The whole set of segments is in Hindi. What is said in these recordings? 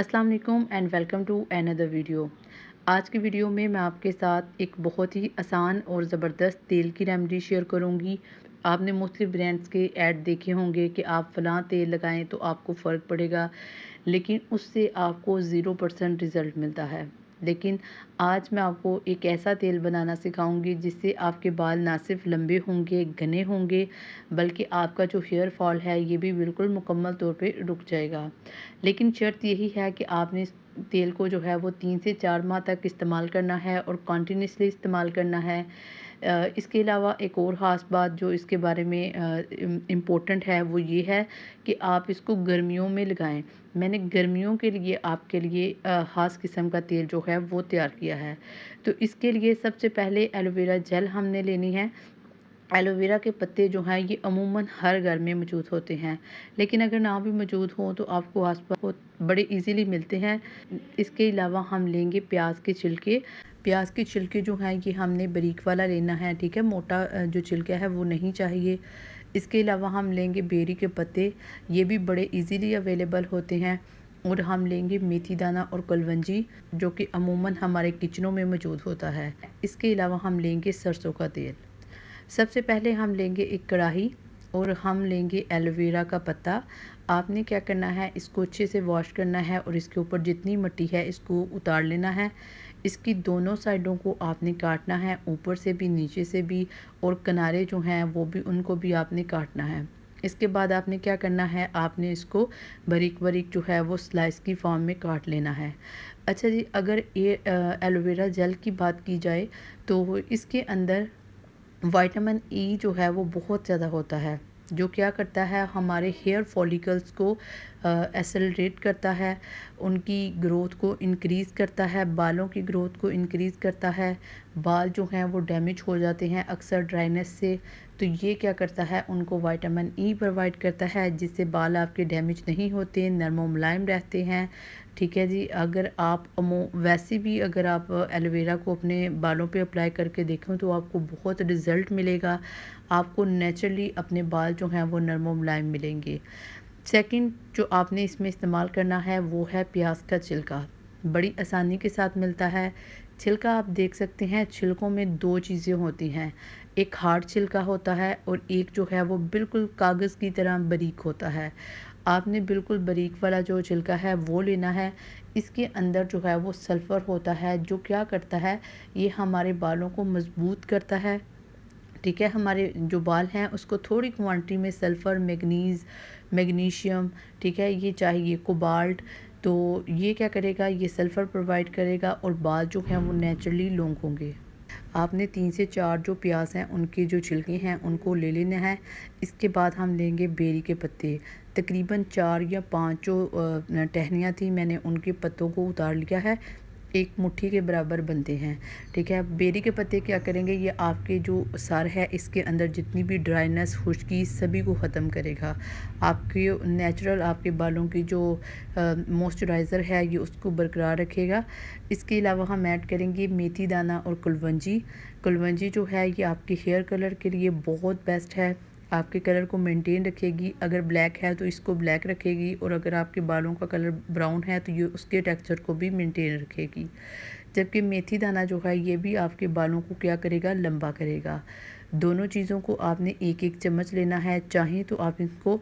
अस्सलाम वालेकुम and welcome to another video. आज की वीडियो में मैं आपके साथ एक बहुत ही आसान और ज़बरदस्त तेल की रेमेडी शेयर करूंगी। आपने मुख्तलिफ ब्रांड्स के ऐड देखे होंगे कि आप फ़लाँ तेल लगाएं तो आपको फ़र्क पड़ेगा, लेकिन उससे आपको 0% रिज़ल्ट मिलता है। लेकिन आज मैं आपको एक ऐसा तेल बनाना सिखाऊंगी जिससे आपके बाल ना सिर्फ लंबे होंगे, घने होंगे, बल्कि आपका जो हेयर फॉल है ये भी बिल्कुल मुकम्मल तौर पे रुक जाएगा। लेकिन शर्त यही है कि आपने इस तेल को जो है वो 3 से 4 माह तक इस्तेमाल करना है और कंटिन्यूसली इस्तेमाल करना है। इसके अलावा एक और ख़ास बात जो इसके बारे में इम्पोर्टेंट है वो ये है कि आप इसको गर्मियों में लगाएं। मैंने गर्मियों के लिए आपके लिए ख़ास किस्म का तेल जो है वो तैयार किया है। तो इसके लिए सबसे पहले एलोवेरा जेल हमने लेनी है। एलोवेरा के पत्ते जो हैं ये अमूमन हर घर में मौजूद होते हैं, लेकिन अगर ना भी मौजूद हों तो आपको आस-पास बड़े इजीली मिलते हैं। इसके अलावा हम लेंगे प्याज के छिलके। प्याज के छिलके जो हैं ये हमने बारीक वाला लेना है, ठीक है? मोटा जो छिलका है वो नहीं चाहिए। इसके अलावा हम लेंगे बेरी के पत्ते, ये भी बड़े इजीली अवेलेबल होते हैं। और हम लेंगे मेथी दाना और कलवंजी, जो कि अमूमन हमारे किचनों में मौजूद होता है। इसके अलावा हम लेंगे सरसों का तेल। सबसे पहले हम लेंगे एक कढ़ाई और हम लेंगे एलोवेरा का पत्ता। आपने क्या करना है, इसको अच्छे से वॉश करना है और इसके ऊपर जितनी मिट्टी है इसको उतार लेना है। इसकी दोनों साइडों को आपने काटना है, ऊपर से भी नीचे से भी, और किनारे जो हैं वो भी, उनको भी आपने काटना है। इसके बाद आपने क्या करना है, आपने इसको बारीक बारीक जो है वो स्लाइस की फॉर्म में काट लेना है। अच्छा जी, अगर ये एलोवेरा जेल की बात की जाए तो इसके अंदर विटामिन ई जो है वो बहुत ज़्यादा होता है, जो क्या करता है, हमारे हेयर फॉलिकल्स को एक्सेलरेट करता है, उनकी ग्रोथ को इंक्रीज़ करता है, बालों की ग्रोथ को इंक्रीज़ करता है। बाल जो हैं वो डैमेज हो जाते हैं अक्सर ड्राइनेस से, तो ये क्या करता है, उनको विटामिन ई प्रोवाइड करता है, जिससे बाल आपके डैमेज नहीं होते, नरम और मुलायम रहते हैं। ठीक है जी, अगर आप वैसे भी अगर आप एलोवेरा को अपने बालों पे अप्लाई करके देखें तो आपको बहुत रिज़ल्ट मिलेगा। आपको नेचुरली अपने बाल जो हैं वो नरम और मुलायम मिलेंगे। सेकंड जो आपने इसमें इस्तेमाल करना है वो है प्याज का छिलका। बड़ी आसानी के साथ मिलता है छिलका। आप देख सकते हैं छिलकों में दो चीज़ें होती हैं, एक हार्ड छिलका होता है और एक जो है वो बिल्कुल कागज़ की तरह बारीक होता है। आपने बिल्कुल बारीक वाला जो छिलका है वो लेना है। इसके अंदर जो है वो सल्फ़र होता है, जो क्या करता है, ये हमारे बालों को मज़बूत करता है। ठीक है, हमारे जो बाल हैं उसको थोड़ी क्वांटिटी में सल्फ़र, मैग्नीज़, मैग्नीशियम, ठीक है, ये चाहिए, कोबाल्ट। तो ये क्या करेगा, ये सल्फ़र प्रोवाइड करेगा और बाल जो हैं वो नेचुरली लॉन्ग होंगे। आपने 3 से 4 जो प्याज हैं उनके जो छिलके हैं उनको ले लेना है। इसके बाद हम लेंगे बेरी के पत्ते। तकरीबन 4 या 5 जो टहनियाँ थी, मैंने उनके पत्तों को उतार लिया है, एक मुट्ठी के बराबर बनते हैं। ठीक है, बेरी के पत्ते क्या करेंगे, ये आपके जो सर है इसके अंदर जितनी भी ड्राइनेस, खुश्की, सभी को ख़त्म करेगा। आपके नेचुरल आपके बालों की जो मॉइस्चराइज़र है ये उसको बरकरार रखेगा। इसके अलावा हम ऐड करेंगे मेथी दाना और कुलवंजी। कुलवंजी जो है ये आपके हेयर कलर के लिए बहुत बेस्ट है, आपके कलर को मेंटेन रखेगी। अगर ब्लैक है तो इसको ब्लैक रखेगी, और अगर आपके बालों का कलर ब्राउन है तो ये उसके टेक्सचर को भी मेंटेन रखेगी। जबकि मेथी दाना जो है ये भी आपके बालों को क्या करेगा, लंबा करेगा। दोनों चीज़ों को आपने एक एक चम्मच लेना है। चाहें तो आप इनको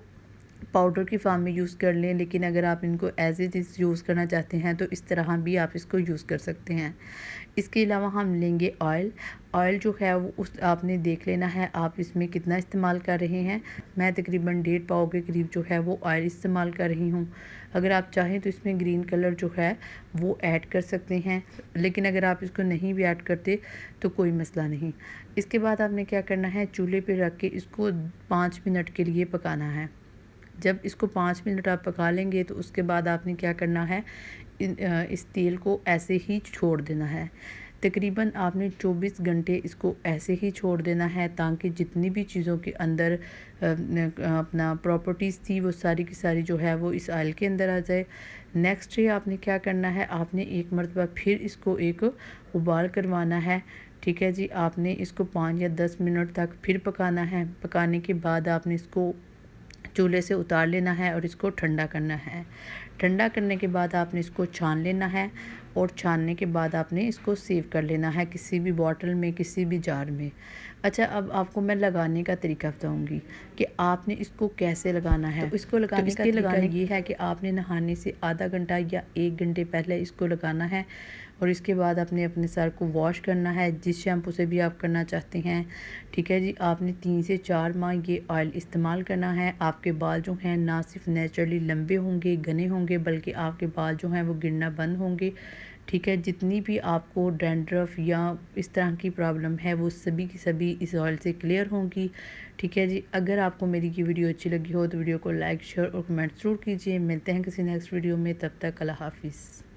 पाउडर की फॉर्म में यूज़ कर लें, लेकिन अगर आप इनको एज़ इट इज़ यूज़ करना चाहते हैं तो इस तरह भी आप इसको यूज़ कर सकते हैं। इसके अलावा हम लेंगे ऑयल। ऑयल जो है वो उस आपने देख लेना है आप इसमें कितना इस्तेमाल कर रहे हैं। मैं तकरीबन 1.5 पाव के करीब जो है वो ऑयल इस्तेमाल कर रही हूँ। अगर आप चाहें तो इसमें ग्रीन कलर जो है वो ऐड कर सकते हैं, लेकिन अगर आप इसको नहीं भी ऐड करते तो कोई मसला नहीं। इसके बाद आपने क्या करना है, चूल्हे पे रख के इसको 5 मिनट के लिए पकाना है। जब इसको 5 मिनट आप पका लेंगे तो उसके बाद आपने क्या करना है, इस तेल को ऐसे ही छोड़ देना है। तकरीबन आपने 24 घंटे इसको ऐसे ही छोड़ देना है, ताकि जितनी भी चीज़ों के अंदर अपना प्रॉपर्टीज़ थी वो सारी की सारी जो है वो इस ऑयल के अंदर आ जाए। नेक्स्ट डे आपने क्या करना है, आपने एक मरतबा फिर इसको एक उबाल करवाना है। ठीक है जी, आपने इसको 5 या 10 मिनट तक फिर पकाना है। पकाने के बाद आपने इसको चूल्हे से उतार लेना है और इसको ठंडा करना है। ठंडा करने के बाद आपने इसको छान लेना है और छानने के बाद आपने इसको सेव कर लेना है किसी भी बॉटल में, किसी भी जार में। अच्छा, अब आपको मैं लगाने का तरीका बताऊंगी कि आपने इसको कैसे लगाना है। तो इसको लगाने का तरीका ये है कि आपने नहाने से आधा घंटा या 1 घंटे पहले इसको लगाना है और इसके बाद आपने अपने सर को वॉश करना है, जिस शैम्पू से भी आप करना चाहते हैं। ठीक है जी, आपने 3 से 4 माह ये ऑयल इस्तेमाल करना है। आपके बाल जो हैं ना सिर्फ नेचुरली लंबे होंगे, घने होंगे, बल्कि आपके बाल जो हैं वो गिरना बंद होंगे। ठीक है, जितनी भी आपको डैंड्रफ या इस तरह की प्रॉब्लम है वो सभी की सभी इस ऑयल से क्लियर होंगी। ठीक है जी, अगर आपको मेरी ये वीडियो अच्छी लगी हो तो वीडियो को लाइक, शेयर और कमेंट ज़रूर कीजिए। मिलते हैं किसी नेक्स्ट वीडियो में, तब तक अल्लाह हाफिज़।